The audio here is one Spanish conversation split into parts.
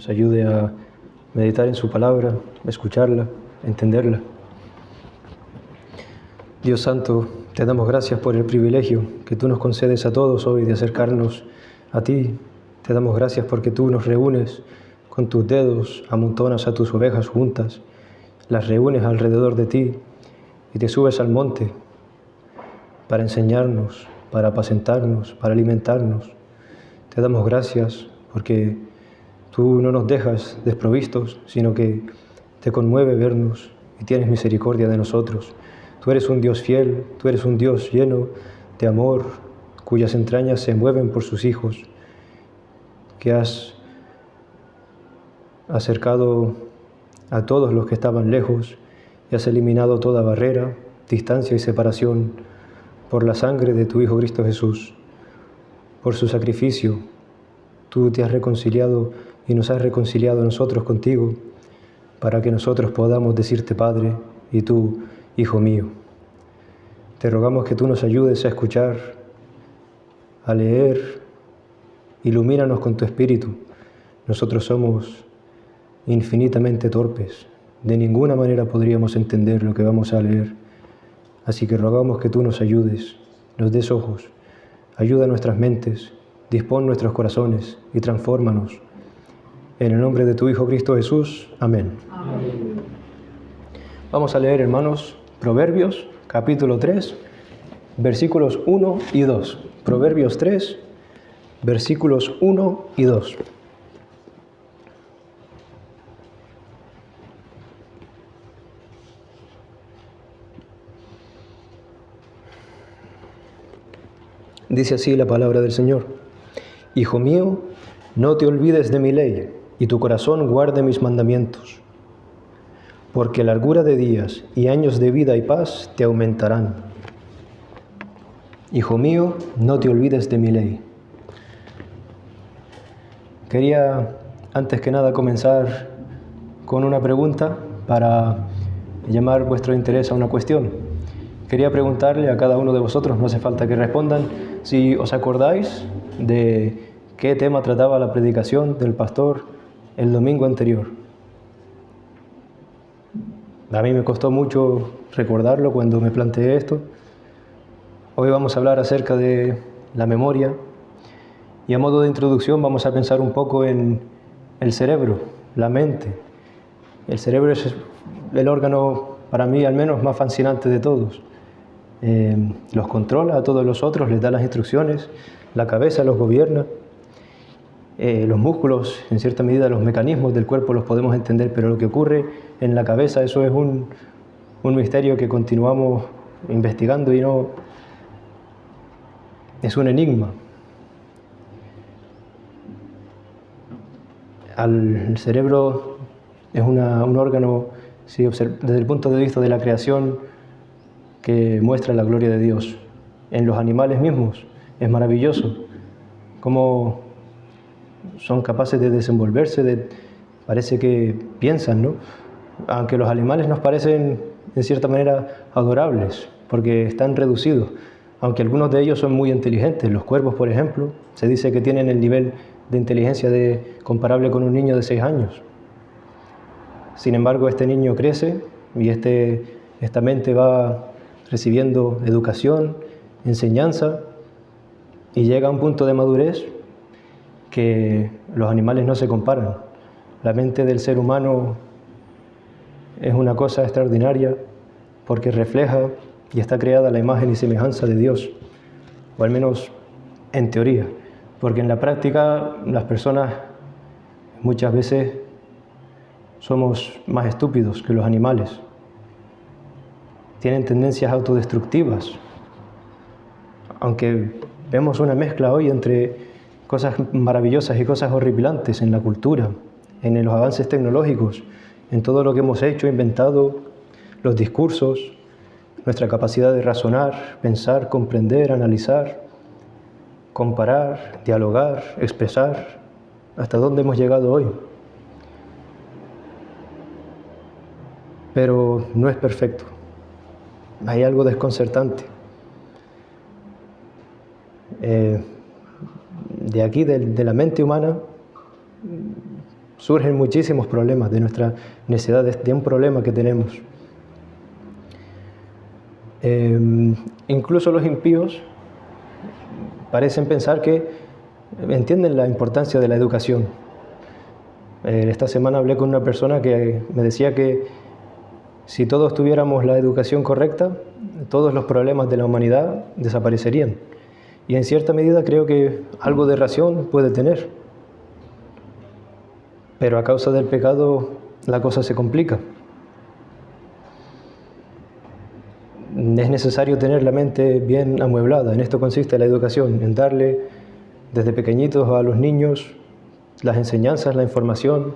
nos ayude a meditar en su palabra, a escucharla, a entenderla. Dios Santo, te damos gracias por el privilegio que tú nos concedes a todos hoy de acercarnos a ti. Te damos gracias porque tú nos reúnes con tus dedos, amontonas a tus ovejas juntas, las reúnes alrededor de ti y te subes al monte para enseñarnos, para apacentarnos, para alimentarnos. Te damos gracias porque tú no nos dejas desprovistos, sino que te conmueve vernos y tienes misericordia de nosotros. Tú eres un Dios fiel, tú eres un Dios lleno de amor, cuyas entrañas se mueven por sus hijos, que has acercado a todos los que estaban lejos y has eliminado toda barrera, distancia y separación por la sangre de tu Hijo Cristo Jesús. Por su sacrificio, tú te has reconciliado y nos has reconciliado a nosotros contigo, para que nosotros podamos decirte Padre y tú, Hijo mío. Te rogamos que tú nos ayudes a escuchar, a leer, ilumínanos con tu Espíritu. Nosotros somos infinitamente torpes, de ninguna manera podríamos entender lo que vamos a leer. Así que rogamos que tú nos ayudes, nos des ojos, ayuda a nuestras mentes, dispón nuestros corazones y transfórmanos. En el nombre de tu Hijo Cristo Jesús. Amén. Amén. Vamos a leer, hermanos, Proverbios, capítulo 3, versículos 1 y 2. Proverbios 3, versículos 1 y 2. Dice así la palabra del Señor. Hijo mío, no te olvides de mi ley, y tu corazón guarde mis mandamientos, porque largura de días y años de vida y paz te aumentarán. Hijo mío, no te olvides de mi ley. Quería, antes que nada, comenzar con una pregunta para llamar vuestro interés a una cuestión. Quería preguntarle a cada uno de vosotros, no hace falta que respondan, si os acordáis de qué tema trataba la predicación del pastor el domingo anterior. A mí me costó mucho recordarlo cuando me planteé esto. Hoy vamos a hablar acerca de la memoria y a modo de introducción vamos a pensar un poco en el cerebro, la mente. El cerebro es el órgano, para mí al menos, más fascinante de todos. Los controla a todos los otros, les da las instrucciones, la cabeza los gobierna. Los músculos, en cierta medida, los mecanismos del cuerpo los podemos entender, pero lo que ocurre en la cabeza, eso es un misterio que continuamos investigando y no es un enigma. El cerebro es un órgano, si desde el punto de vista de la creación, que muestra la gloria de Dios. En los animales mismos es maravilloso cómo son capaces de desenvolverse, parece que piensan, ¿no? Aunque los animales nos parecen en cierta manera adorables porque están reducidos, aunque algunos de ellos son muy inteligentes. Los cuervos, por ejemplo, se dice que tienen el nivel de inteligencia comparable con un niño de 6 años. Sin embargo, este niño crece y esta mente va recibiendo educación, enseñanza, y llega a un punto de madurez que los animales no se comparan. La mente del ser humano es una cosa extraordinaria porque refleja y está creada a la imagen y semejanza de Dios, o al menos en teoría, porque en la práctica las personas muchas veces somos más estúpidos que los animales. Tienen tendencias autodestructivas, aunque vemos una mezcla hoy entre cosas maravillosas y cosas horripilantes en la cultura, en los avances tecnológicos, en todo lo que hemos hecho, inventado, los discursos, nuestra capacidad de razonar, pensar, comprender, analizar, comparar, dialogar, expresar, hasta dónde hemos llegado hoy. Pero no es perfecto. Hay algo desconcertante. De aquí, de la mente humana, surgen muchísimos problemas de nuestra necesidad, de un problema que tenemos. Incluso los impíos parecen pensar que entienden la importancia de la educación. Esta semana hablé con una persona que me decía que si todos tuviéramos la educación correcta, todos los problemas de la humanidad desaparecerían. Y en cierta medida creo que algo de razón puede tener. Pero a causa del pecado la cosa se complica. Es necesario tener la mente bien amueblada. En esto consiste la educación, en darle desde pequeñitos a los niños las enseñanzas, la información,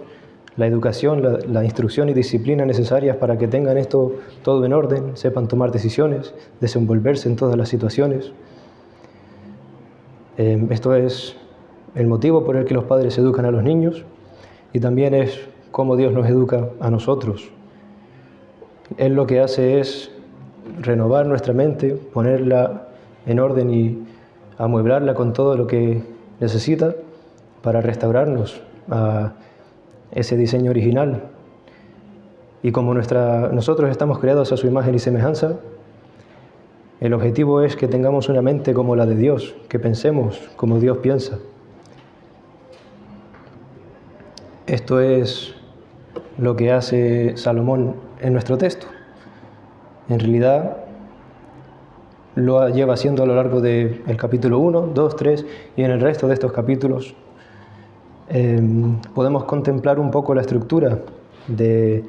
la educación, la instrucción y disciplina necesarias para que tengan esto todo en orden, sepan tomar decisiones, desenvolverse en todas las situaciones. Esto es el motivo por el que los padres educan a los niños y también es cómo Dios nos educa a nosotros. Él lo que hace es renovar nuestra mente, ponerla en orden y amueblarla con todo lo que necesita para restaurarnos a ese diseño original. Y como nosotros estamos creados a su imagen y semejanza, el objetivo es que tengamos una mente como la de Dios, que pensemos como Dios piensa. Esto es lo que hace Salomón en nuestro texto. En realidad lo lleva haciendo a lo largo del capítulo 1, 2, 3 y en el resto de estos capítulos. Podemos contemplar un poco la estructura del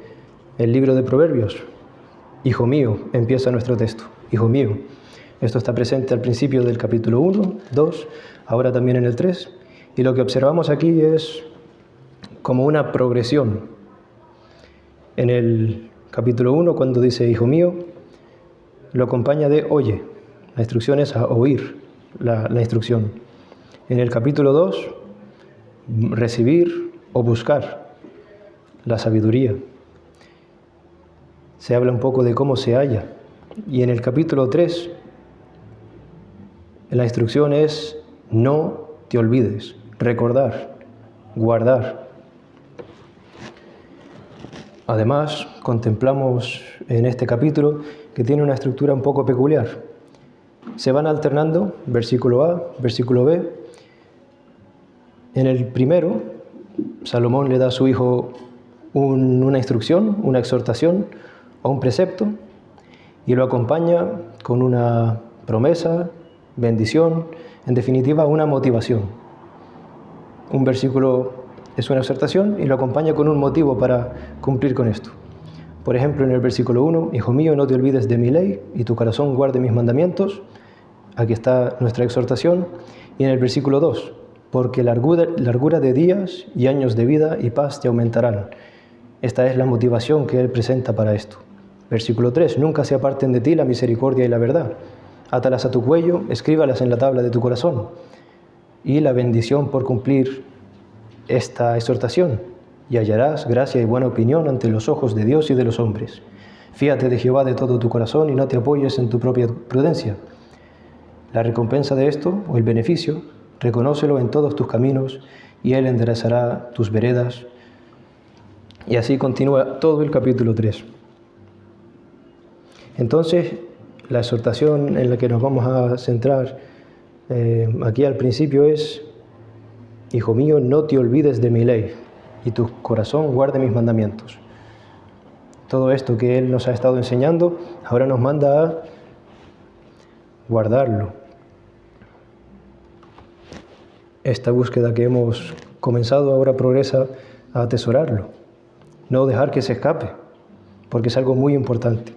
libro de Proverbios. Hijo mío, empieza nuestro texto. Hijo mío. Esto está presente al principio del capítulo 1, 2, ahora también en el 3. Y lo que observamos aquí es como una progresión. En el capítulo 1, cuando dice hijo mío, lo acompaña de oye. La instrucción es a oír la instrucción. En el capítulo 2, recibir o buscar la sabiduría. Se habla un poco de cómo se halla. Y en el capítulo 3, la instrucción es no te olvides, recordar, guardar. Además, contemplamos en este capítulo que tiene una estructura un poco peculiar. Se van alternando versículo A, versículo B. En el primero, Salomón le da a su hijo una instrucción, una exhortación o un precepto y lo acompaña con una promesa, bendición, en definitiva una motivación. Un versículo es una exhortación y lo acompaña con un motivo para cumplir con esto. Por ejemplo, en el versículo 1, hijo mío, no te olvides de mi ley y tu corazón guarde mis mandamientos. Aquí está nuestra exhortación. Y en el versículo 2, porque largura de días y años de vida y paz te aumentarán. Esta es la motivación que él presenta para esto. Versículo 3, nunca se aparten de ti la misericordia y la verdad. Átalas a tu cuello, escríbalas en la tabla de tu corazón. Y la bendición por cumplir esta exhortación. Y hallarás gracia y buena opinión ante los ojos de Dios y de los hombres. Fíate de Jehová de todo tu corazón y no te apoyes en tu propia prudencia. La recompensa de esto, o el beneficio, reconócelo en todos tus caminos y Él enderezará tus veredas. Y así continúa todo el capítulo 3. Entonces, la exhortación en la que nos vamos a centrar aquí al principio es: hijo mío, no te olvides de mi ley y tu corazón guarde mis mandamientos. Todo esto que Él nos ha estado enseñando, ahora nos manda a guardarlo. Esta búsqueda que hemos comenzado ahora progresa a atesorarlo, no dejar que se escape, porque es algo muy importante.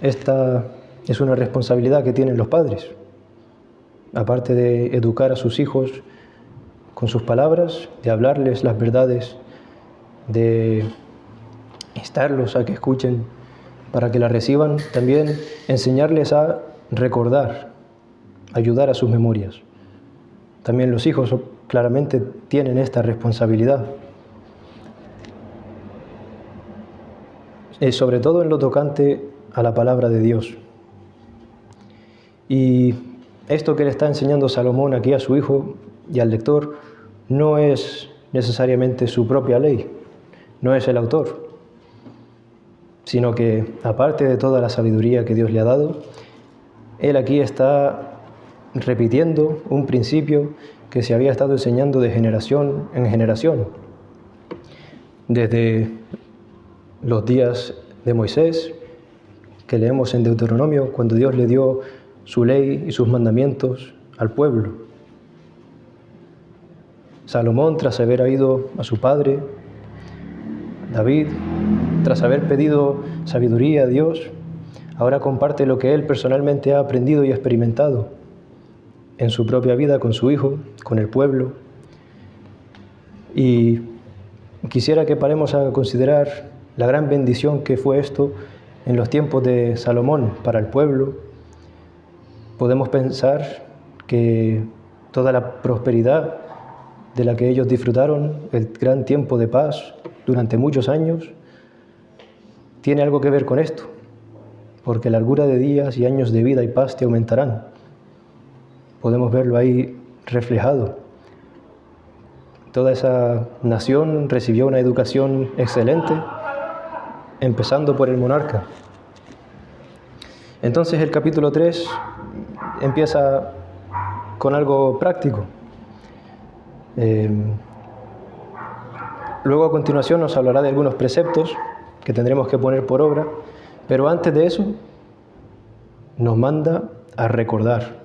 Esta es una responsabilidad que tienen los padres, aparte de educar a sus hijos con sus palabras, de hablarles las verdades, de instarlos a que escuchen para que las reciban, también enseñarles a recordar, ayudar a sus memorias. También los hijos claramente tienen esta responsabilidad. Sobre todo en lo tocante a la palabra de Dios. Y esto que le está enseñando Salomón aquí a su hijo y al lector no es necesariamente su propia ley, no es el autor, sino que aparte de toda la sabiduría que Dios le ha dado, él aquí está repitiendo un principio que se había estado enseñando de generación en generación, desde los días de Moisés, que leemos en Deuteronomio, cuando Dios le dio su ley y sus mandamientos al pueblo. Salomón, tras haber oído a su padre, David, tras haber pedido sabiduría a Dios, ahora comparte lo que él personalmente ha aprendido y experimentado en su propia vida con su hijo, con el pueblo. Y quisiera que paremos a considerar la gran bendición que fue esto en los tiempos de Salomón para el pueblo. Podemos pensar que toda la prosperidad de la que ellos disfrutaron, el gran tiempo de paz durante muchos años, tiene algo que ver con esto, porque largura de días y años de vida y paz te aumentarán. Podemos verlo ahí reflejado. Toda esa nación recibió una educación excelente, empezando por el monarca. Entonces el capítulo 3 empieza con algo práctico. Luego a continuación nos hablará de algunos preceptos que tendremos que poner por obra, pero antes de eso nos manda a recordar,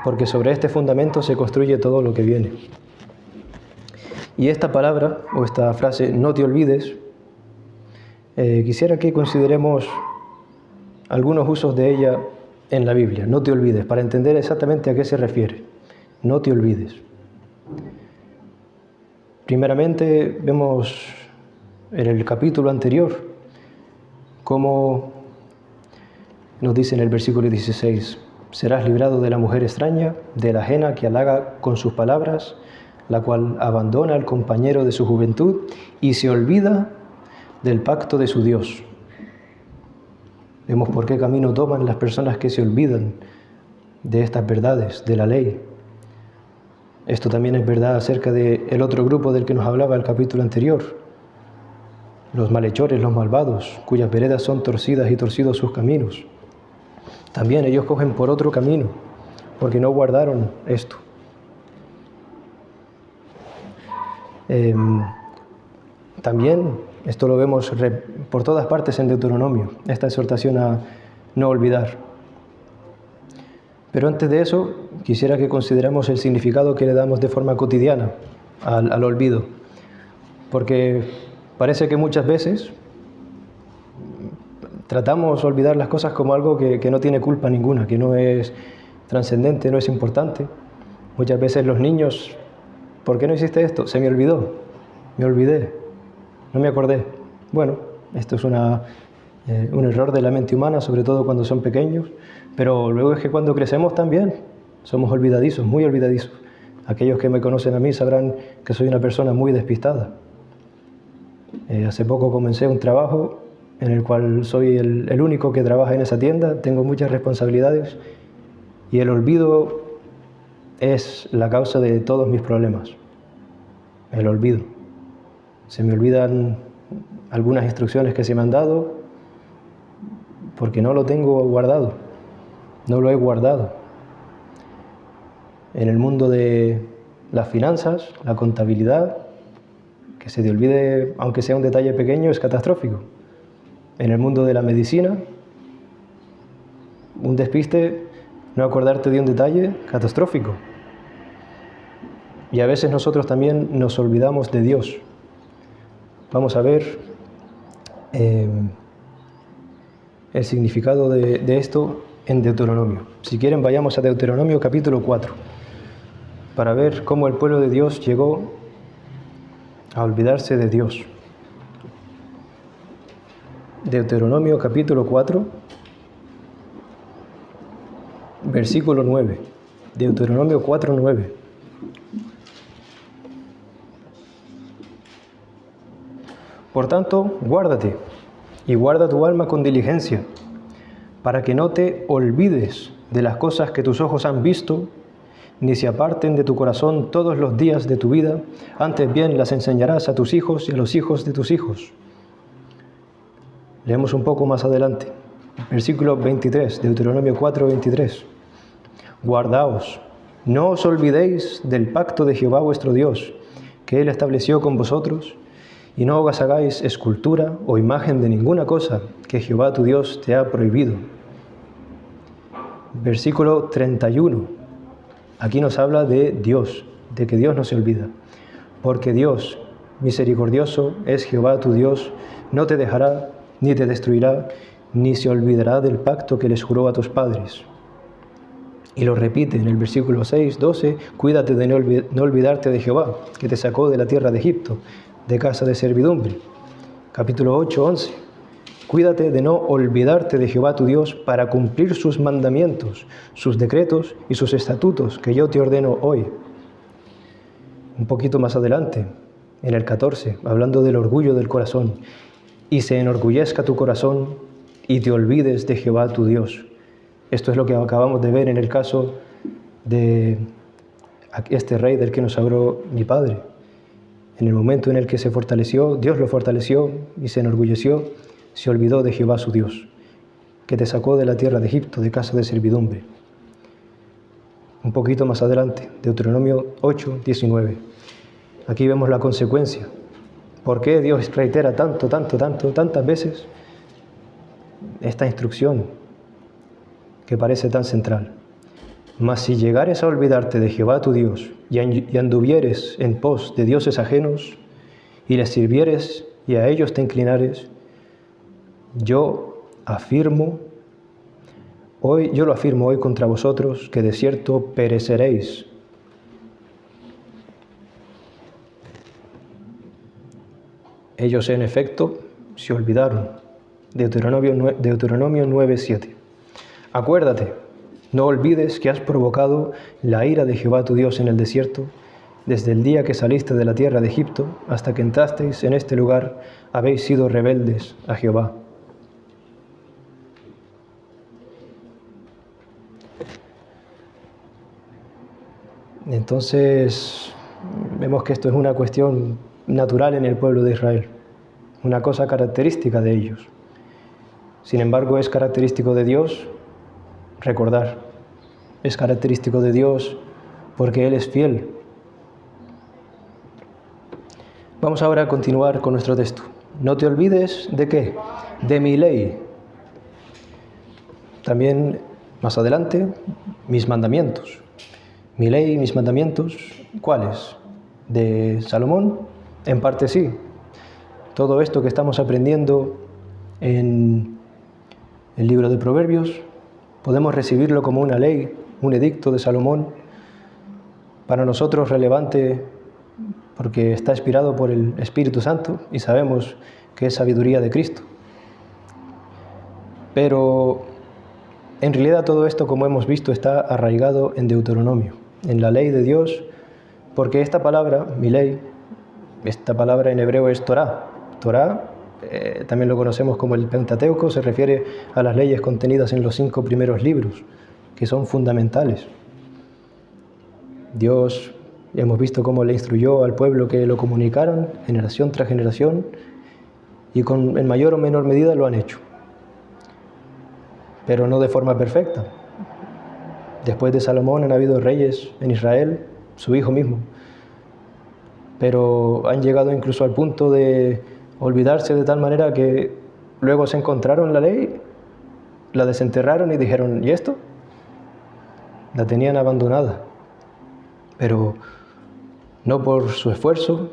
porque sobre este fundamento se construye todo lo que viene. Y esta palabra, o esta frase, no te olvides, quisiera que consideremos algunos usos de ella en la Biblia. No te olvides, para entender exactamente a qué se refiere. No te olvides. Primeramente, vemos en el capítulo anterior cómo nos dice en el versículo 16: serás librado de la mujer extraña, de la ajena que halaga con sus palabras, la cual abandona al compañero de su juventud y se olvida del pacto de su Dios. Vemos por qué camino toman las personas que se olvidan de estas verdades, de la ley. Esto también es verdad acerca del otro grupo del que nos hablaba el capítulo anterior, los malhechores, los malvados, cuyas veredas son torcidas y torcidos sus caminos. También ellos cogen por otro camino, porque no guardaron esto. También esto lo vemos por todas partes en Deuteronomio, esta exhortación a no olvidar. Pero antes de eso, quisiera que consideremos el significado que le damos de forma cotidiana al olvido, porque parece que muchas veces tratamos de olvidar las cosas como algo que no tiene culpa ninguna, que no es trascendente, no es importante. Muchas veces los niños: ¿por qué no hiciste esto? Se me olvidó, me olvidé, no me acordé. Bueno, esto es un error de la mente humana, sobre todo cuando son pequeños, pero luego es que cuando crecemos también somos olvidadizos, muy olvidadizos. Aquellos que me conocen a mí sabrán que soy una persona muy despistada. Hace poco comencé un trabajo en el cual soy el único que trabaja en esa tienda, tengo muchas responsabilidades y el olvido es la causa de todos mis problemas. El olvido. Se me olvidan algunas instrucciones que se me han dado porque no lo tengo guardado, no lo he guardado. En el mundo de las finanzas, la contabilidad, que se te olvide, aunque sea un detalle pequeño, es catastrófico. En el mundo de la medicina, un despiste, no acordarte de un detalle, catastrófico. Y a veces nosotros también nos olvidamos de Dios. Vamos a ver el significado de esto en Deuteronomio. Si quieren, vayamos a Deuteronomio capítulo 4, para ver cómo el pueblo de Dios llegó a olvidarse de Dios. Deuteronomio capítulo 4, versículo 9. Deuteronomio 4, 9. Por tanto, guárdate y guarda tu alma con diligencia, para que no te olvides de las cosas que tus ojos han visto, ni se aparten de tu corazón todos los días de tu vida, antes bien las enseñarás a tus hijos y a los hijos de tus hijos. Leemos un poco más adelante, versículo 23, Deuteronomio 4, 23. Guardaos, no os olvidéis del pacto de Jehová vuestro Dios, que Él estableció con vosotros, y no os hagáis escultura o imagen de ninguna cosa que Jehová tu Dios te ha prohibido. Versículo 31. Aquí nos habla de Dios, de que Dios no se olvida. Porque Dios, misericordioso, es Jehová tu Dios, no te dejará, ni te destruirá, ni se olvidará del pacto que les juró a tus padres. Y lo repite en el versículo 6, 12, cuídate de no olvidarte de Jehová, que te sacó de la tierra de Egipto, de casa de servidumbre. Capítulo 8, 11. Cuídate de no olvidarte de Jehová tu Dios para cumplir sus mandamientos, sus decretos y sus estatutos que yo te ordeno hoy. Un poquito más adelante, en el 14, hablando del orgullo del corazón. Y se enorgullezca tu corazón y te olvides de Jehová tu Dios. Esto es lo que acabamos de ver en el caso de este rey del que nos habló mi padre. En el momento en el que se fortaleció, Dios lo fortaleció y se enorgulleció, se olvidó de Jehová su Dios, que te sacó de la tierra de Egipto, de casa de servidumbre. Un poquito más adelante, Deuteronomio 8, 19. Aquí vemos la consecuencia. ¿Por qué Dios reitera tantas veces esta instrucción que parece tan central? Mas si llegares a olvidarte de Jehová tu Dios y anduvieres en pos de dioses ajenos y les sirvieres y a ellos te inclinares, yo lo afirmo hoy contra vosotros, que de cierto pereceréis. Ellos en efecto se olvidaron. Deuteronomio 9:7. Acuérdate, no olvides que has provocado la ira de Jehová tu Dios en el desierto, desde el día que saliste de la tierra de Egipto hasta que entrasteis en este lugar, habéis sido rebeldes a Jehová. Entonces, vemos que esto es una cuestión natural en el pueblo de Israel, una cosa característica de ellos. Sin embargo, es característico de Dios recordar, es característico de Dios porque Él es fiel. Vamos ahora a continuar con nuestro texto. No te olvides de ¿qué? De mi ley. También más adelante, mis mandamientos. Mi ley y mis mandamientos, ¿cuáles? ¿De Salomón? En parte sí. Todo esto que estamos aprendiendo en el libro de Proverbios, podemos recibirlo como una ley, un edicto de Salomón, para nosotros relevante porque está inspirado por el Espíritu Santo y sabemos que es sabiduría de Cristo. Pero en realidad todo esto, como hemos visto, está arraigado en Deuteronomio, en la ley de Dios, porque esta palabra, mi ley, esta palabra en hebreo es Torá. Torá, también lo conocemos como el Pentateuco, se refiere a las leyes contenidas en los 5 primeros libros, que son fundamentales. Dios, hemos visto cómo le instruyó al pueblo que lo comunicaran generación tras generación, y en mayor o menor medida lo han hecho, pero no de forma perfecta. Después de Salomón han habido reyes en Israel, su hijo mismo, pero han llegado incluso al punto de olvidarse de tal manera que luego se encontraron la ley, la desenterraron y dijeron, ¿y esto? La tenían abandonada, pero no por su esfuerzo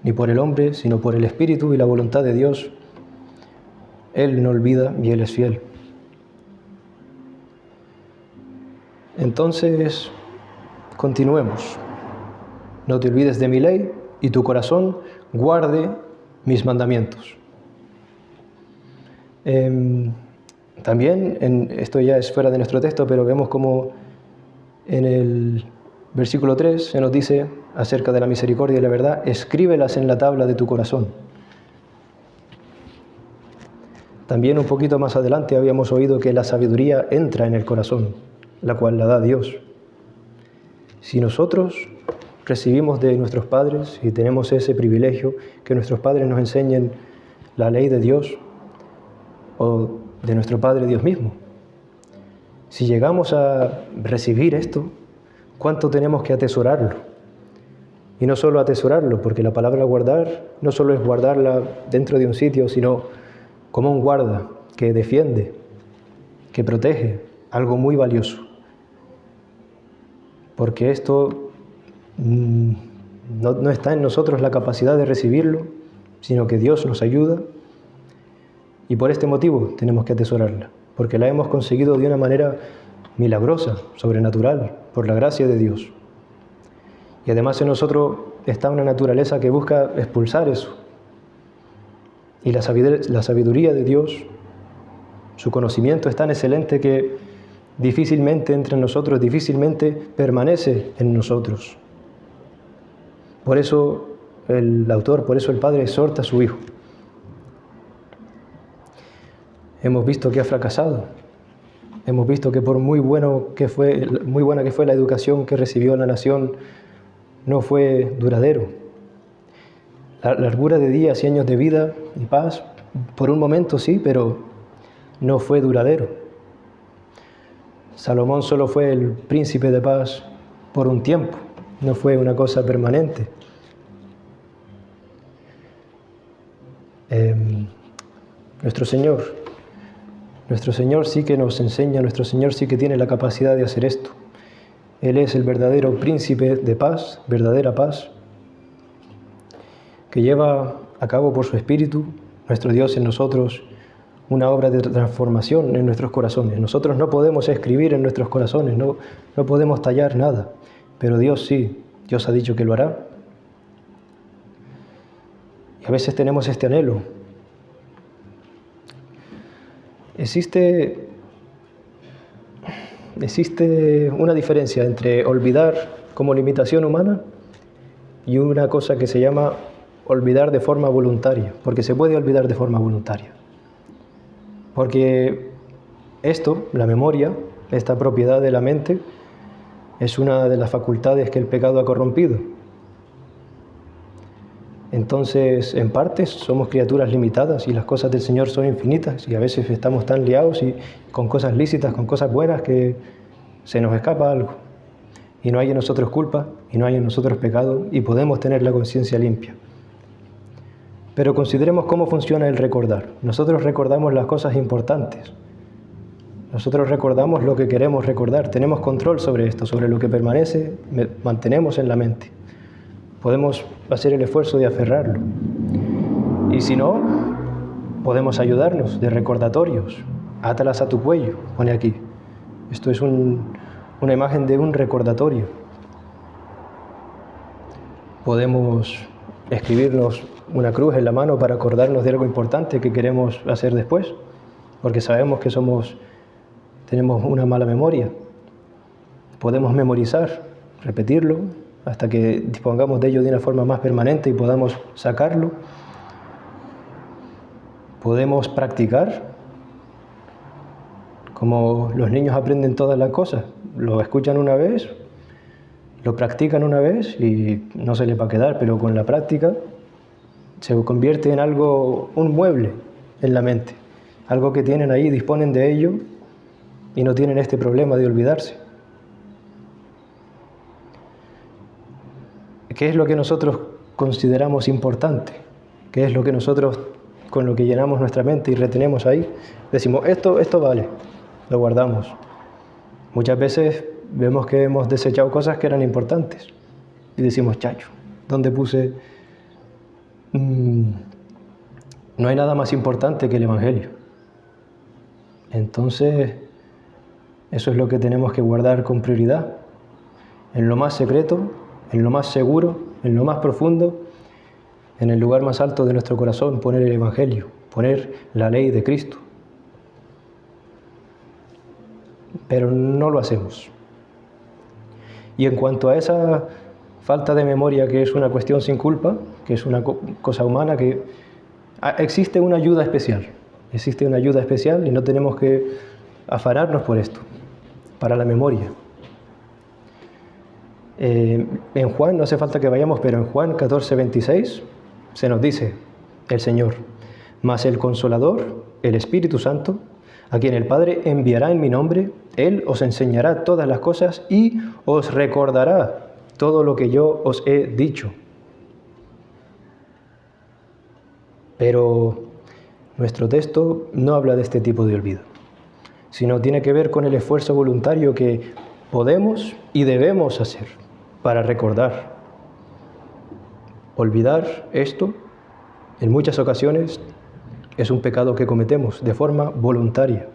ni por el hombre, sino por el Espíritu y la voluntad de Dios. Él no olvida y Él es fiel. Entonces, continuemos. No te olvides de mi ley y tu corazón guarde mis mandamientos. También, esto ya es fuera de nuestro texto, pero vemos como en el versículo 3 se nos dice acerca de la misericordia y la verdad, escríbelas en la tabla de tu corazón. También un poquito más adelante habíamos oído que la sabiduría entra en el corazón, la cual la da Dios. Si nosotros recibimos de nuestros padres y tenemos ese privilegio, que nuestros padres nos enseñen la ley de Dios o de nuestro Padre Dios mismo, si llegamos a recibir esto, ¿cuánto tenemos que atesorarlo? Y no solo atesorarlo, porque la palabra guardar no solo es guardarla dentro de un sitio, sino como un guarda que defiende, que protege algo muy valioso. Porque esto no está en nosotros la capacidad de recibirlo, sino que Dios nos ayuda. Y por este motivo tenemos que atesorarla, porque la hemos conseguido de una manera milagrosa, sobrenatural, por la gracia de Dios. Y además en nosotros está una naturaleza que busca expulsar eso. Y la sabiduría de Dios, su conocimiento es tan excelente que difícilmente entra en nosotros, difícilmente permanece en nosotros. Por eso el autor, por eso el Padre exhorta a su Hijo. Hemos visto que ha fracasado. Hemos visto que por muy buena que fue la educación que recibió la nación, no fue duradero. La largura de días y años de vida y paz, por un momento sí, pero no fue duradero. Salomón solo fue el príncipe de paz por un tiempo, no fue una cosa permanente. Nuestro Señor sí que nos enseña, nuestro Señor sí que tiene la capacidad de hacer esto. Él es el verdadero príncipe de paz, verdadera paz, que lleva a cabo por su Espíritu, nuestro Dios en nosotros, una obra de transformación en nuestros corazones. Nosotros no podemos escribir en nuestros corazones, no podemos tallar nada, pero Dios sí, Dios ha dicho que lo hará. Y a veces tenemos este anhelo. Existe una diferencia entre olvidar como limitación humana y una cosa que se llama olvidar de forma voluntaria, porque se puede olvidar de forma voluntaria. Porque esto, la memoria, esta propiedad de la mente, es una de las facultades que el pecado ha corrompido. Entonces, en parte, somos criaturas limitadas y las cosas del Señor son infinitas y a veces estamos tan liados y con cosas lícitas, con cosas buenas, que se nos escapa algo. Y no hay en nosotros culpa y no hay en nosotros pecado y podemos tener la conciencia limpia. Pero consideremos cómo funciona el recordar. Nosotros recordamos las cosas importantes. Nosotros recordamos lo que queremos recordar. Tenemos control sobre esto, sobre lo que permanece, mantenemos en la mente. Podemos hacer el esfuerzo de aferrarlo. Y si no, podemos ayudarnos de recordatorios. Átalas a tu cuello, pone aquí. Esto es una imagen de un recordatorio. Podemos escribirnos una cruz en la mano para acordarnos de algo importante que queremos hacer después, porque sabemos que tenemos una mala memoria. Podemos memorizar, repetirlo, hasta que dispongamos de ello de una forma más permanente y podamos sacarlo. Podemos practicar, como los niños aprenden todas las cosas. Lo escuchan una vez, lo practican una vez y no se les va a quedar, pero con la práctica se convierte en algo, un mueble en la mente. Algo que tienen ahí, disponen de ello y no tienen este problema de olvidarse. ¿Qué es lo que nosotros consideramos importante? ¿Qué es lo que nosotros, con lo que llenamos nuestra mente y retenemos ahí? Decimos, esto vale, lo guardamos. Muchas veces vemos que hemos desechado cosas que eran importantes y decimos, chacho, ¿dónde puse? No hay nada más importante que el Evangelio. Entonces, eso es lo que tenemos que guardar con prioridad, en lo más secreto, en lo más seguro, en lo más profundo, en el lugar más alto de nuestro corazón, poner el Evangelio, poner la ley de Cristo. Pero no lo hacemos. Y en cuanto a esa falta de memoria, que es una cuestión sin culpa, que es una cosa humana, que existe una ayuda especial. Existe una ayuda especial y no tenemos que afanarnos por esto, para la memoria. En Juan, no hace falta que vayamos, pero en Juan 14:26 se nos dice el Señor: mas el Consolador, el Espíritu Santo, a quien el Padre enviará en mi nombre, Él os enseñará todas las cosas y os recordará todo lo que yo os he dicho. Pero nuestro texto no habla de este tipo de olvido, sino tiene que ver con el esfuerzo voluntario que podemos y debemos hacer para recordar. Olvidar esto, en muchas ocasiones, es un pecado que cometemos de forma voluntaria.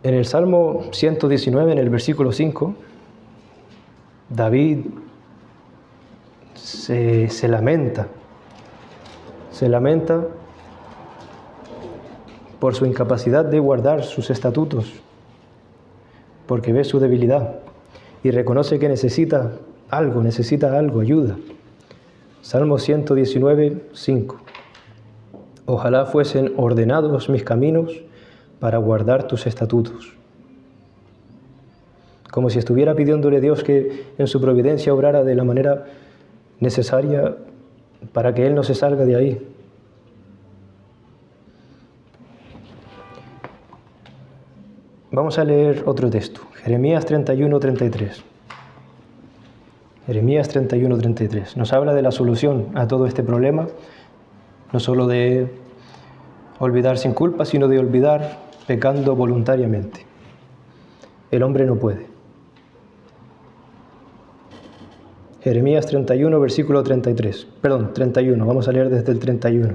En el Salmo 119, en el versículo 5, David se lamenta por su incapacidad de guardar sus estatutos, porque ve su debilidad y reconoce que necesita algo, ayuda. Salmo 119, 5. Ojalá fuesen ordenados mis caminos para guardar tus estatutos. Como si estuviera pidiéndole a Dios que en su providencia obrara de la manera necesaria para que Él no se salga de ahí. Vamos a leer otro texto, Jeremías 31:33. Jeremías 31:33 nos habla de la solución a todo este problema, no solo de olvidar sin culpa, sino de olvidar pecando voluntariamente. El hombre no puede. Jeremías 31, versículo 31, vamos a leer desde el 31.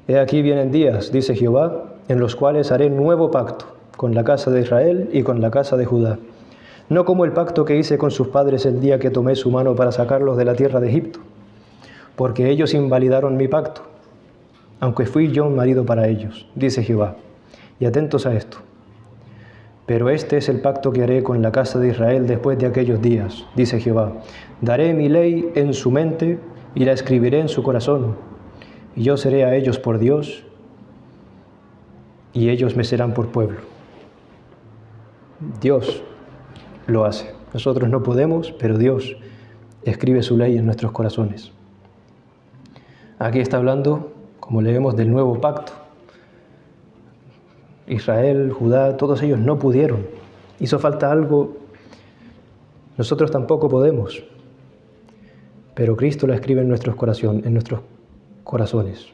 He aquí vienen días, dice Jehová, en los cuales haré nuevo pacto con la casa de Israel y con la casa de Judá. No como el pacto que hice con sus padres el día que tomé su mano para sacarlos de la tierra de Egipto, porque ellos invalidaron mi pacto, aunque fui yo marido para ellos, dice Jehová. Y atentos a esto. Pero este es el pacto que haré con la casa de Israel después de aquellos días, dice Jehová. Daré mi ley en su mente y la escribiré en su corazón, y yo seré a ellos por Dios, y ellos me serán por pueblo. Dios lo hace. Nosotros no podemos, pero Dios escribe su ley en nuestros corazones. Aquí está hablando, como leemos, del nuevo pacto. Israel, Judá, todos ellos no pudieron. Hizo falta algo. Nosotros tampoco podemos. Pero Cristo la escribe en nuestros corazones.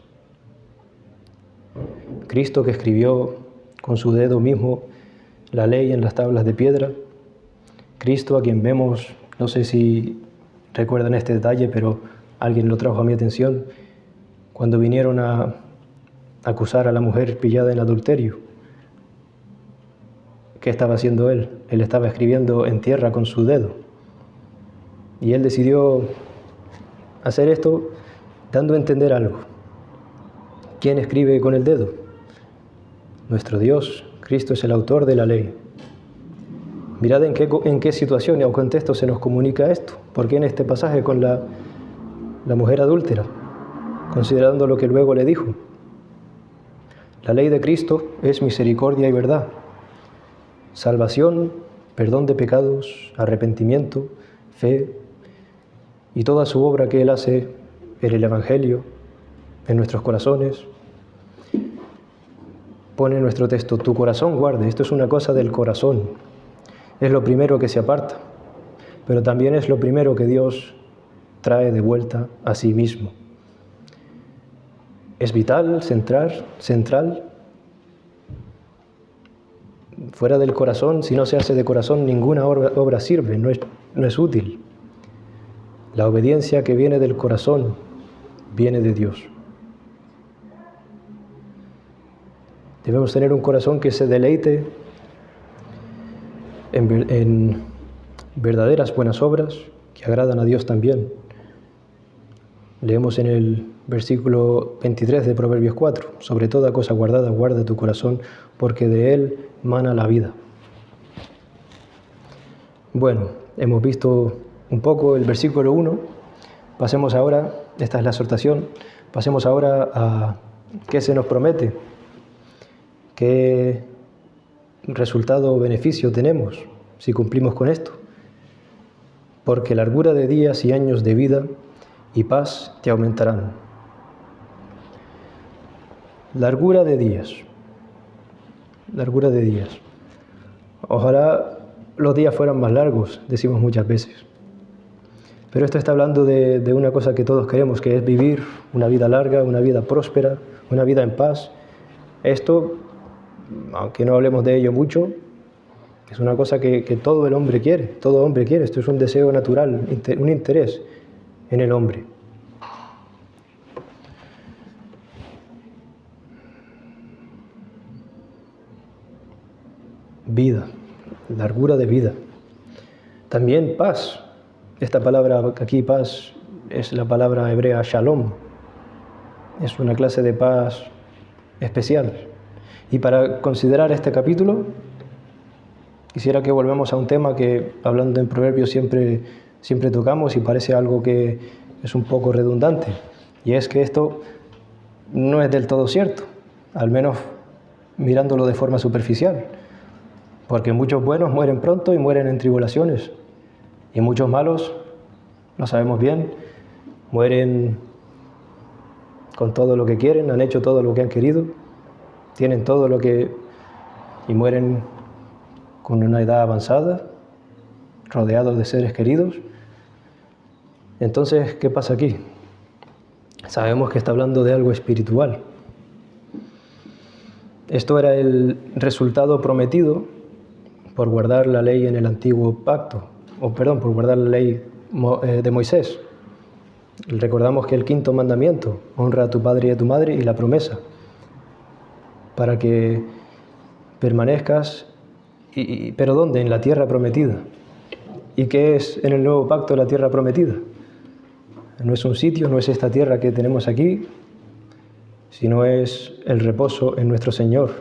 Cristo, que escribió con su dedo mismo la ley en las tablas de piedra. Cristo, a quien vemos, no sé si recuerdan este detalle, pero alguien lo trajo a mi atención, cuando vinieron a acusar a la mujer pillada en adulterio. ¿Qué estaba haciendo él? Él estaba escribiendo en tierra con su dedo. Y él decidió hacer esto dando a entender algo. ¿Quién escribe con el dedo? Nuestro Dios. Cristo es el autor de la ley. Mirad en qué situación o contexto se nos comunica esto. ¿Por qué en este pasaje con la mujer adúltera? Considerando lo que luego le dijo. La ley de Cristo es misericordia y verdad. Salvación, perdón de pecados, arrepentimiento, fe y toda su obra que Él hace en el Evangelio, en nuestros corazones. Pone nuestro texto, tu corazón guarde. Esto es una cosa del corazón. Es lo primero que se aparta, pero también es lo primero que Dios trae de vuelta a sí mismo. Es vital, central. Fuera del corazón, si no se hace de corazón, ninguna obra sirve, no es útil. La obediencia que viene del corazón viene de Dios. Debemos tener un corazón que se deleite en verdaderas buenas obras que agradan a Dios también. Leemos en el versículo 23 de Proverbios 4, sobre toda cosa guardada, guarda tu corazón, porque de él mana la vida. Bueno, hemos visto un poco el versículo 1, pasemos ahora, esta es la exhortación, pasemos ahora a qué se nos promete, qué resultado o beneficio tenemos si cumplimos con esto? Porque largura de días y años de vida y paz te aumentarán. Largura de días. Largura de días. Ojalá los días fueran más largos, decimos muchas veces. Pero esto está hablando de una cosa que todos queremos, que es vivir una vida larga, una vida próspera, una vida en paz. Esto, aunque no hablemos de ello mucho, es una cosa que todo el hombre quiere, todo hombre quiere. Esto es un deseo natural, un interés en el hombre. Vida, largura de vida. También paz. Esta palabra aquí, paz, es la palabra hebrea shalom. Es una clase de paz especial. Y para considerar este capítulo, quisiera que volvamos a un tema que, hablando en Proverbios, siempre tocamos y parece algo que es un poco redundante. Y es que esto no es del todo cierto, al menos mirándolo de forma superficial. Porque muchos buenos mueren pronto y mueren en tribulaciones. Y muchos malos, lo sabemos bien, mueren con todo lo que quieren, han hecho todo lo que han querido, tienen todo lo que... y mueren con una edad avanzada, rodeados de seres queridos. Entonces, ¿qué pasa aquí? Sabemos que está hablando de algo espiritual. Esto era el resultado prometido por guardar la ley en el antiguo pacto, por guardar la ley de Moisés. Recordamos que el quinto mandamiento, honra a tu padre y a tu madre, y la promesa, para que permanezcas, ¿pero dónde? En la tierra prometida. ¿Y qué es en el nuevo pacto la tierra prometida? No es un sitio, no es esta tierra que tenemos aquí, sino es el reposo en nuestro Señor.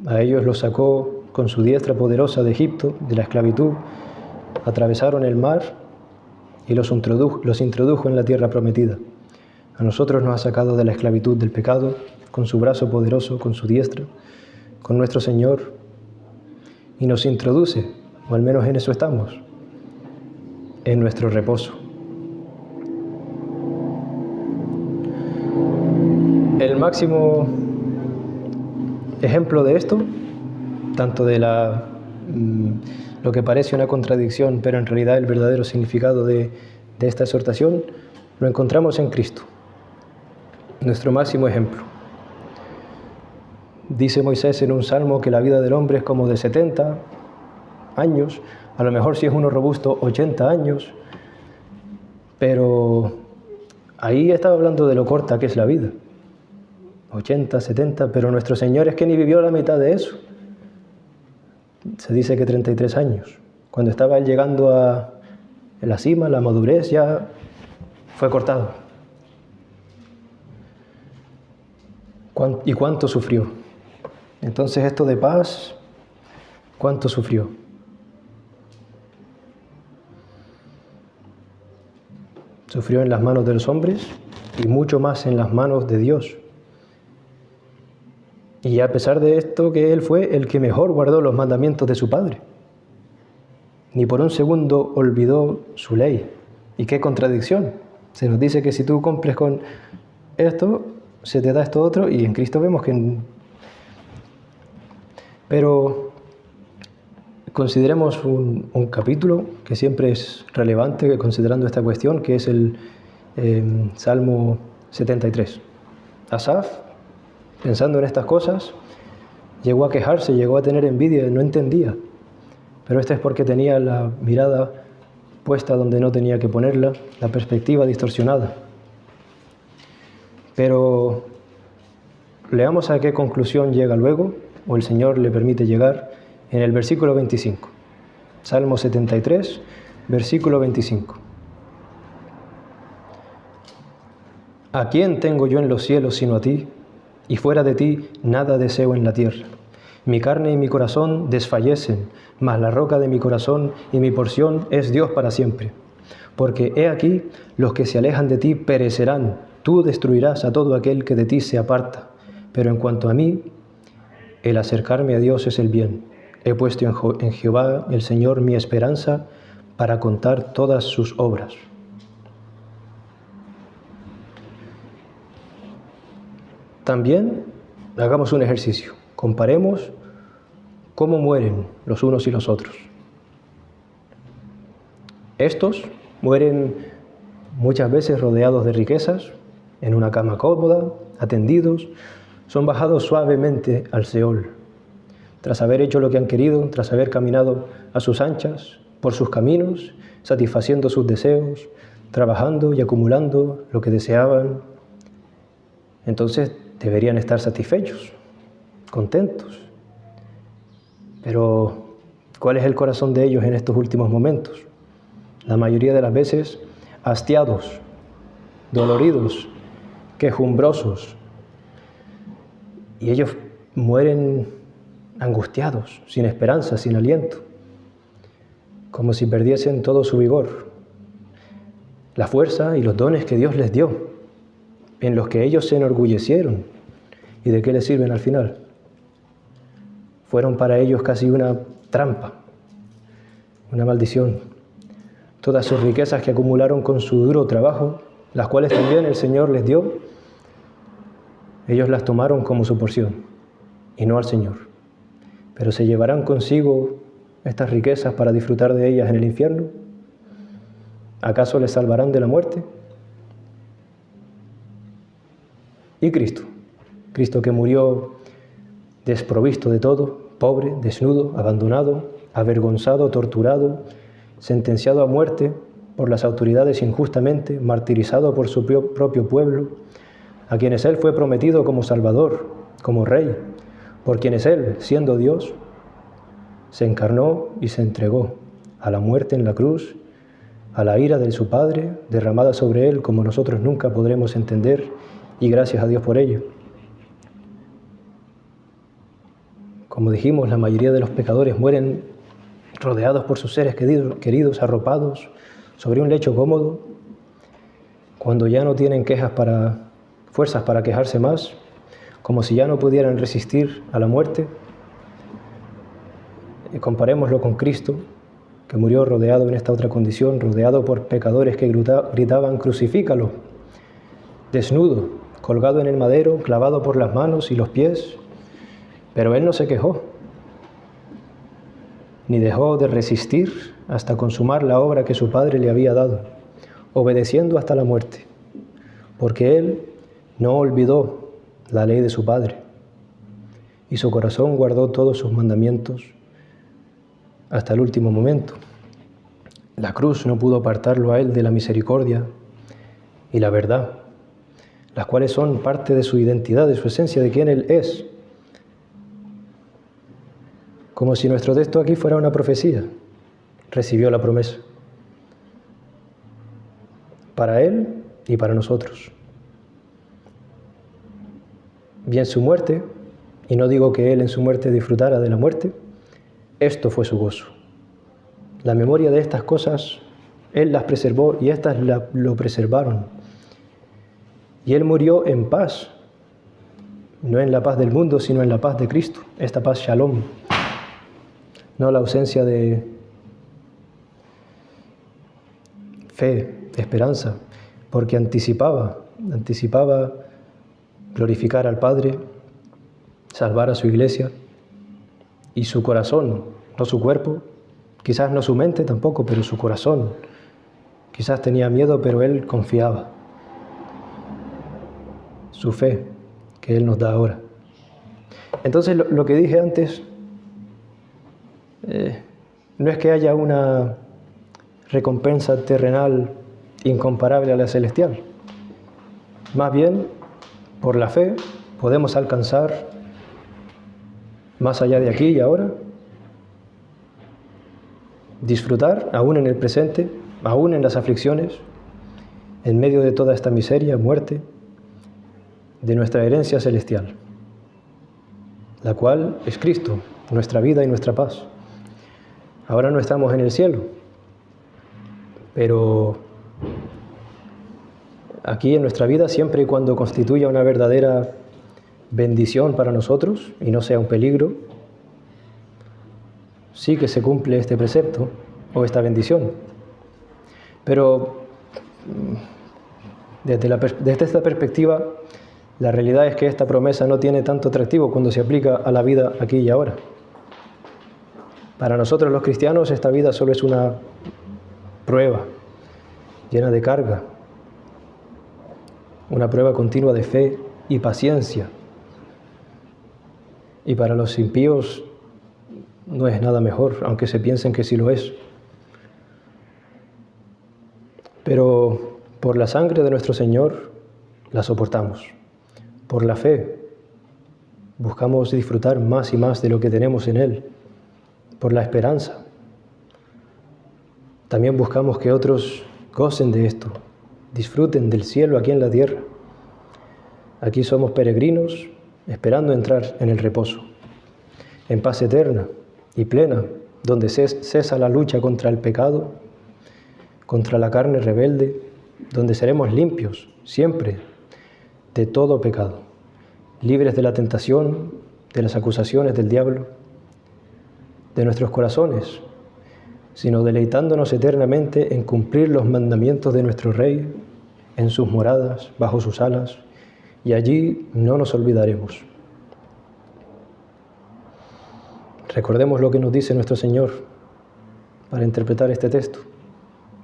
A ellos los sacó con su diestra poderosa de Egipto, de la esclavitud, atravesaron el mar y los introdujo en la tierra prometida. A nosotros nos ha sacado de la esclavitud del pecado, con su brazo poderoso, con su diestra, con nuestro Señor, y nos introduce, o al menos en eso estamos, en nuestro reposo. El máximo ejemplo de esto, tanto de lo que parece una contradicción, pero en realidad el verdadero significado de esta exhortación, lo encontramos en Cristo, nuestro máximo ejemplo. Dice Moisés en un salmo que la vida del hombre es como de 70 años, a lo mejor si es uno robusto 80 años, pero ahí estaba hablando de lo corta que es la vida, 80, 70, pero nuestro Señor es que ni vivió la mitad de eso. Se dice que 33 años. Cuando estaba él llegando a la cima, la madurez, ya fue cortado. ¿Y cuánto sufrió? Entonces esto de paz, ¿cuánto sufrió? Sufrió en las manos de los hombres y mucho más en las manos de Dios. Y a pesar de esto, que Él fue el que mejor guardó los mandamientos de su Padre. Ni por un segundo olvidó su ley. ¿Y qué contradicción? Se nos dice que si tú cumples con esto, se te da esto otro, y en Cristo vemos que... Pero consideremos un capítulo que siempre es relevante considerando esta cuestión, que es el Salmo 73. Asaf, pensando en estas cosas, llegó a quejarse, llegó a tener envidia, no entendía. Pero esto es porque tenía la mirada puesta donde no tenía que ponerla, la perspectiva distorsionada. Pero leamos a qué conclusión llega luego, o el Señor le permite llegar, en el versículo 25. Salmo 73, versículo 25. ¿A quién tengo yo en los cielos sino a ti? Y fuera de ti nada deseo en la tierra. Mi carne y mi corazón desfallecen, mas la roca de mi corazón y mi porción es Dios para siempre. Porque he aquí, los que se alejan de ti perecerán, tú destruirás a todo aquel que de ti se aparta. Pero en cuanto a mí, El acercarme a Dios es el bien. He puesto en Jehová, el Señor, mi esperanza para contar todas sus obras. También hagamos un ejercicio. Comparemos cómo mueren los unos y los otros. Estos mueren muchas veces rodeados de riquezas, en una cama cómoda, atendidos, son bajados suavemente al Seol. Tras haber hecho lo que han querido, tras haber caminado a sus anchas, por sus caminos, satisfaciendo sus deseos, trabajando y acumulando lo que deseaban, entonces deberían estar satisfechos, contentos. Pero, ¿cuál es el corazón de ellos en estos últimos momentos? La mayoría de las veces, hastiados, doloridos, quejumbrosos. Y ellos mueren angustiados, sin esperanza, sin aliento, como si perdiesen todo su vigor, la fuerza y los dones que Dios les dio, en los que ellos se enorgullecieron. ¿Y de qué les sirven al final? Fueron para ellos casi una trampa, una maldición. Todas sus riquezas que acumularon con su duro trabajo, las cuales también el Señor les dio, ellos las tomaron como su porción, y no al Señor. Pero ¿se llevarán consigo estas riquezas para disfrutar de ellas en el infierno? ¿Acaso les salvarán de la muerte? Y Cristo, Cristo que murió desprovisto de todo, pobre, desnudo, abandonado, avergonzado, torturado, sentenciado a muerte por las autoridades injustamente, martirizado por su propio pueblo, a quienes Él fue prometido como Salvador, como Rey, por quienes Él, siendo Dios, se encarnó y se entregó a la muerte en la cruz, a la ira de su Padre, derramada sobre Él como nosotros nunca podremos entender, y gracias a Dios por ello. Como dijimos, la mayoría de los pecadores mueren rodeados por sus seres queridos, arropados, sobre un lecho cómodo, cuando ya no tienen fuerzas para quejarse más, como si ya no pudieran resistir a la muerte. Y comparémoslo con Cristo, que murió rodeado en esta otra condición, rodeado por pecadores que gritaban: crucifícalo, desnudo, colgado en el madero, clavado por las manos y los pies. Pero Él no se quejó, ni dejó de resistir hasta consumar la obra que su Padre le había dado, obedeciendo hasta la muerte, porque Él no olvidó la ley de su Padre, y su corazón guardó todos sus mandamientos hasta el último momento. La cruz no pudo apartarlo a Él de la misericordia y la verdad, las cuales son parte de su identidad, de su esencia, de quién Él es. Como si nuestro texto aquí fuera una profecía, recibió la promesa para Él y para nosotros. Bien su muerte, y no digo que Él en su muerte disfrutara de la muerte, esto fue su gozo. La memoria de estas cosas, Él las preservó y estas lo preservaron. Y Él murió en paz, no en la paz del mundo, sino en la paz de Cristo, esta paz shalom, no la ausencia de fe, de esperanza, porque anticipaba glorificar al Padre, salvar a su iglesia, y su corazón, no su cuerpo, quizás no su mente tampoco, pero su corazón. Quizás tenía miedo, pero Él confiaba. Su fe, que Él nos da ahora. Entonces, lo que dije antes, no es que haya una recompensa terrenal incomparable a la celestial. Más bien, por la fe, podemos alcanzar más allá de aquí y ahora, disfrutar aún en el presente, aún en las aflicciones, en medio de toda esta miseria, muerte, de nuestra herencia celestial, la cual es Cristo, nuestra vida y nuestra paz. Ahora no estamos en el cielo, pero aquí en nuestra vida, siempre y cuando constituya una verdadera bendición para nosotros y no sea un peligro, sí que se cumple este precepto o esta bendición. Pero desde esta perspectiva, la realidad es que esta promesa no tiene tanto atractivo cuando se aplica a la vida aquí y ahora. Para nosotros los cristianos esta vida solo es una prueba llena de carga, una prueba continua de fe y paciencia. Y para los impíos no es nada mejor, aunque se piensen que sí lo es. Pero por la sangre de nuestro Señor la soportamos. Por la fe buscamos disfrutar más y más de lo que tenemos en Él. Por la esperanza también buscamos que otros gocen de esto, disfruten del cielo aquí en la tierra. Aquí somos peregrinos esperando entrar en el reposo, en paz eterna y plena, donde cesa la lucha contra el pecado, contra la carne rebelde, donde seremos limpios siempre de todo pecado, libres de la tentación, de las acusaciones del diablo, de nuestros corazones, sino deleitándonos eternamente en cumplir los mandamientos de nuestro Rey, en sus moradas, bajo sus alas, y allí no nos olvidaremos. Recordemos lo que nos dice nuestro Señor para interpretar este texto.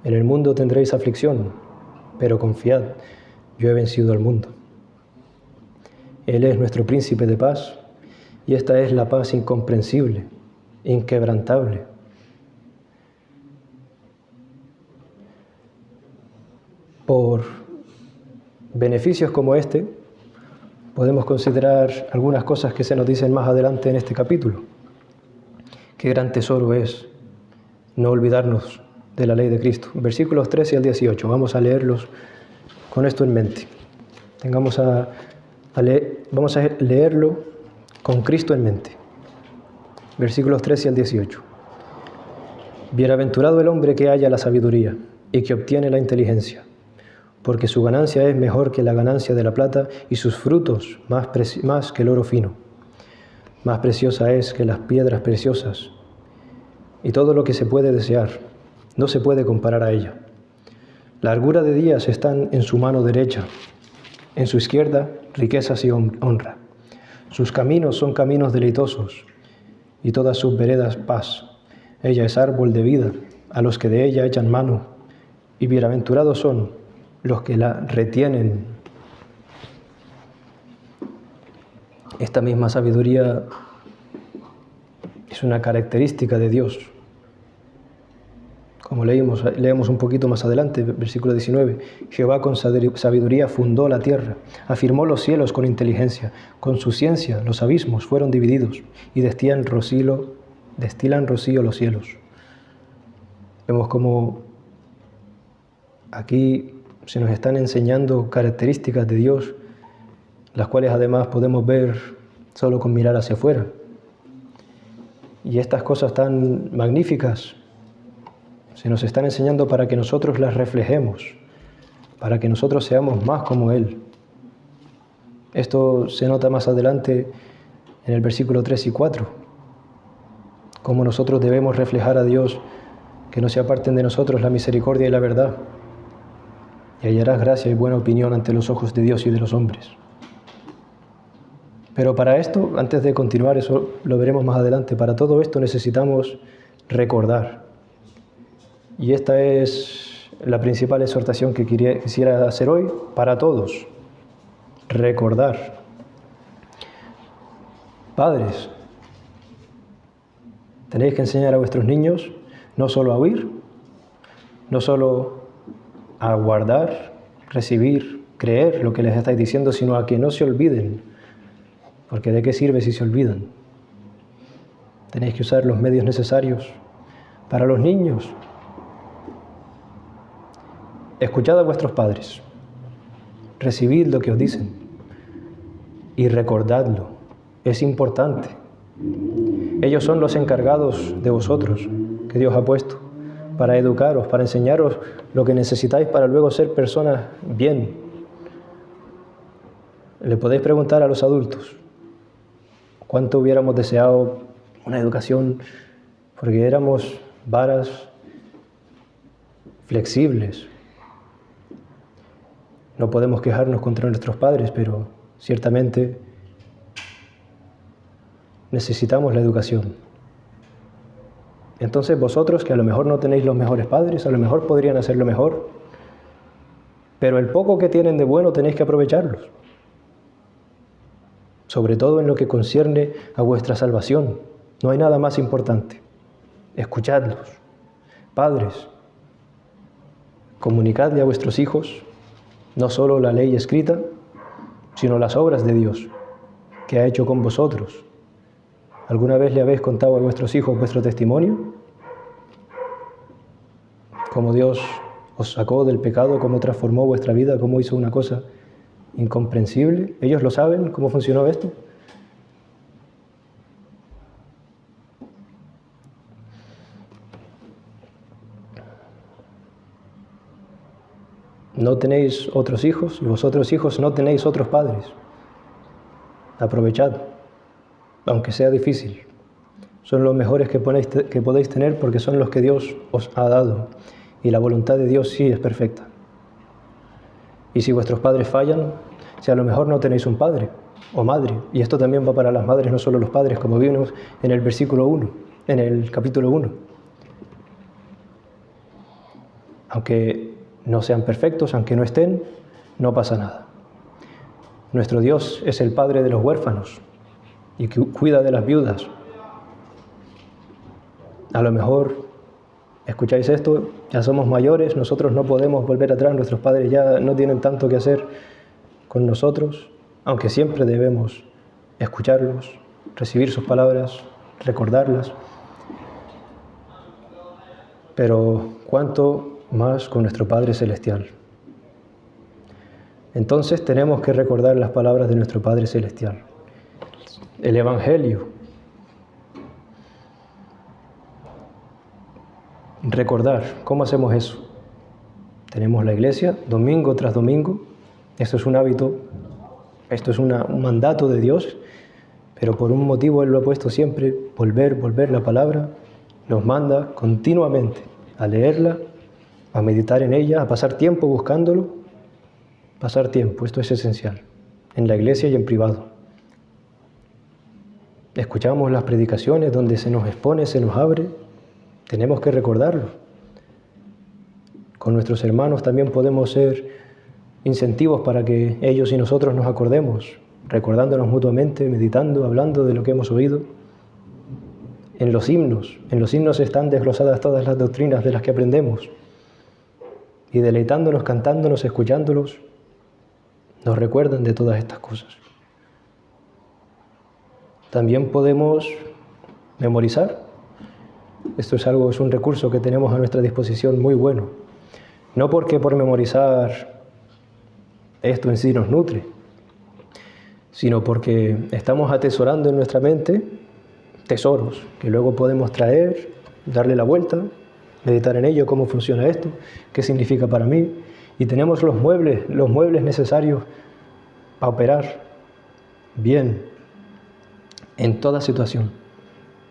En el mundo tendréis aflicción, pero confiad, yo he vencido al mundo. Él es nuestro príncipe de paz, y esta es la paz incomprensible, inquebrantable. Por beneficios como este, podemos considerar algunas cosas que se nos dicen más adelante en este capítulo. Qué gran tesoro es no olvidarnos de la ley de Cristo. Versículos 13 al 18, vamos a leerlos con esto en mente. Vamos a leerlo con Cristo en mente. Versículos 13 al 18. Bienaventurado el hombre que halla la sabiduría y que obtiene la inteligencia, porque su ganancia es mejor que la ganancia de la plata y sus frutos más que el oro fino. Más preciosa es que las piedras preciosas, y todo lo que se puede desear no se puede comparar a ella. La largura de días están en su mano derecha, en su izquierda riquezas y honra. Sus caminos son caminos deleitosos, y todas sus veredas paz. Ella es árbol de vida a los que de ella echan mano, y bienaventurados son los que la retienen. Esta misma sabiduría es una característica de Dios. Como leemos un poquito más adelante, versículo 19, Jehová con sabiduría fundó la tierra, afirmó los cielos con inteligencia, con su ciencia los abismos fueron divididos y destilan rocío los cielos. Vemos como aquí se nos están enseñando características de Dios, las cuales además podemos ver solo con mirar hacia afuera. Y estas cosas tan magníficas se nos están enseñando para que nosotros las reflejemos, para que nosotros seamos más como Él. Esto se nota más adelante en el versículo 3 y 4, cómo nosotros debemos reflejar a Dios, que no se aparten de nosotros la misericordia y la verdad, y hallarás gracia y buena opinión ante los ojos de Dios y de los hombres. Pero para esto, antes de continuar, eso lo veremos más adelante, para todo esto necesitamos recordar. Y esta es la principal exhortación que quisiera hacer hoy para todos. Recordar. Padres, tenéis que enseñar a vuestros niños no solo a oír, no solo a guardar, recibir, creer lo que les estáis diciendo, sino a que no se olviden. Porque ¿de qué sirve si se olvidan? Tenéis que usar los medios necesarios. Para los niños, escuchad a vuestros padres, recibid lo que os dicen y recordadlo. Es importante. Ellos son los encargados de vosotros, que Dios ha puesto, para educaros, para enseñaros lo que necesitáis para luego ser personas bien. Le podéis preguntar a los adultos cuánto hubiéramos deseado una educación, porque éramos varas flexibles. No podemos quejarnos contra nuestros padres, pero ciertamente necesitamos la educación. Entonces vosotros, que a lo mejor no tenéis los mejores padres, a lo mejor podrían hacerlo mejor, pero el poco que tienen de bueno tenéis que aprovecharlos. Sobre todo en lo que concierne a vuestra salvación. No hay nada más importante. Escuchadlos. Padres, comunicadle a vuestros hijos no solo la ley escrita, sino las obras de Dios que ha hecho con vosotros. ¿Alguna vez le habéis contado a vuestros hijos vuestro testimonio? Cómo Dios os sacó del pecado, cómo transformó vuestra vida, cómo hizo una cosa incomprensible. ¿Ellos lo saben cómo funcionó esto? No tenéis otros hijos y vosotros hijos no tenéis otros padres. Aprovechad, aunque sea difícil. Son los mejores que podéis tener porque son los que Dios os ha dado. Y la voluntad de Dios sí es perfecta. Y si vuestros padres fallan, si a lo mejor no tenéis un padre o madre, y esto también va para las madres, no solo los padres, como vimos en el versículo 1, en el capítulo 1. Aunque no sean perfectos, aunque no estén, no pasa nada. Nuestro Dios es el Padre de los huérfanos y que cuida de las viudas. A lo mejor, escucháis esto, ya somos mayores, nosotros no podemos volver atrás, nuestros padres ya no tienen tanto que hacer con nosotros, aunque siempre debemos escucharlos, recibir sus palabras, recordarlas. Pero ¿cuánto más con nuestro Padre Celestial? Entonces tenemos que recordar las palabras de nuestro Padre Celestial. El Evangelio. Recordar, ¿cómo hacemos eso? Tenemos la iglesia domingo tras domingo. Esto es un hábito, esto es un mandato de Dios, pero por un motivo Él lo ha puesto siempre, volver la palabra, nos manda continuamente a leerla, a meditar en ella, a pasar tiempo buscándolo. Pasar tiempo, esto es esencial, en la iglesia y en privado. Escuchamos las predicaciones donde se nos expone, se nos abre, tenemos que recordarlo. Con nuestros hermanos también podemos ser incentivos para que ellos y nosotros nos acordemos, recordándonos mutuamente, meditando, hablando de lo que hemos oído. En los himnos están desglosadas todas las doctrinas de las que aprendemos. Y deleitándonos, cantándonos, escuchándolos, nos recuerdan de todas estas cosas. También podemos memorizar. Esto es un recurso que tenemos a nuestra disposición muy bueno. No porque por memorizar esto en sí nos nutre, sino porque estamos atesorando en nuestra mente tesoros que luego podemos traer, darle la vuelta, meditar en ello, cómo funciona esto, qué significa para mí. Y tenemos los muebles necesarios para operar bien en toda situación.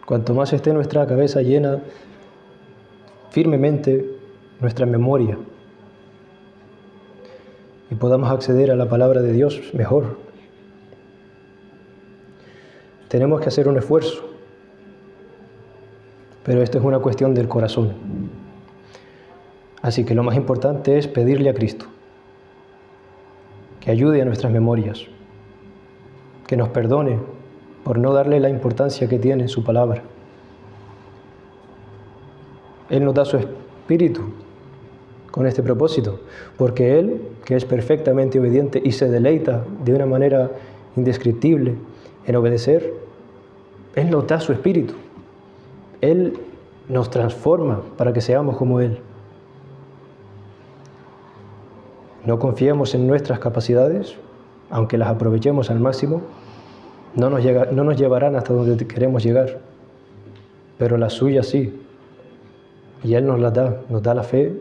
Cuanto más esté nuestra cabeza llena firmemente nuestra memoria y podamos acceder a la palabra de Dios mejor. Tenemos que hacer un esfuerzo, pero esto es una cuestión del corazón. Así que lo más importante es pedirle a Cristo que ayude a nuestras memorias, que nos perdone por no darle la importancia que tiene su palabra. Él nos da su espíritu con este propósito, porque Él, que es perfectamente obediente y se deleita de una manera indescriptible en obedecer, Él nos da su espíritu. Él nos transforma para que seamos como Él. No confiemos en nuestras capacidades, aunque las aprovechemos al máximo, no nos llevarán hasta donde queremos llegar, pero las suyas sí. Y Él nos da la fe,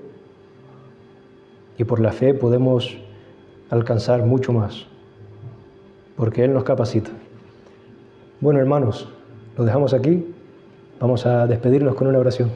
y por la fe podemos alcanzar mucho más. porque Él nos capacita. Bueno, hermanos, lo dejamos aquí. Vamos a despedirnos con una oración.